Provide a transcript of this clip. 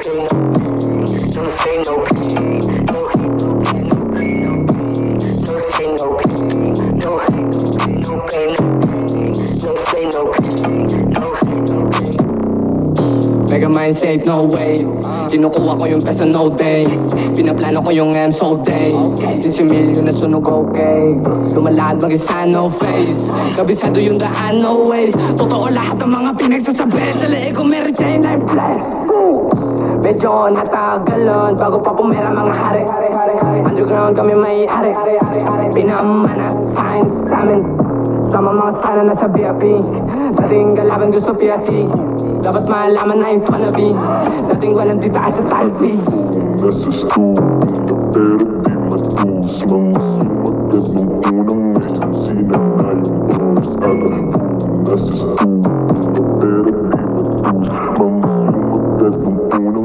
pain, no say no pain, no hate, no pain, no pain, no pain, no say no pain, no hate, no pain, no say no pain, no hate, no pain. Mega mind safe, no way. Kinukuha ko yung peso, no day. Pinaplano ko yung M-so day. 10 million na sunog, okay. Lumalakad mag-isa, no face. Kabisado yung daan, no ways. Totoo lahat ng mga pinagsasabi. Sa leeg ko may retain life flex. Medyo natagalan bago pa pumera mga hari. Underground kami may ari. Pinamana signs sa amin. Sama mga sana nasa VIP. Dating galaban gusto PSC. Dapat malaman na yung wannabe. Dating walang titaas sa talvi. Nasa stool na pero di matus. Mga sumagat ng unang ngayon sinana yung boss. Nasa stool na pero di matus. Mga sumagat ng unang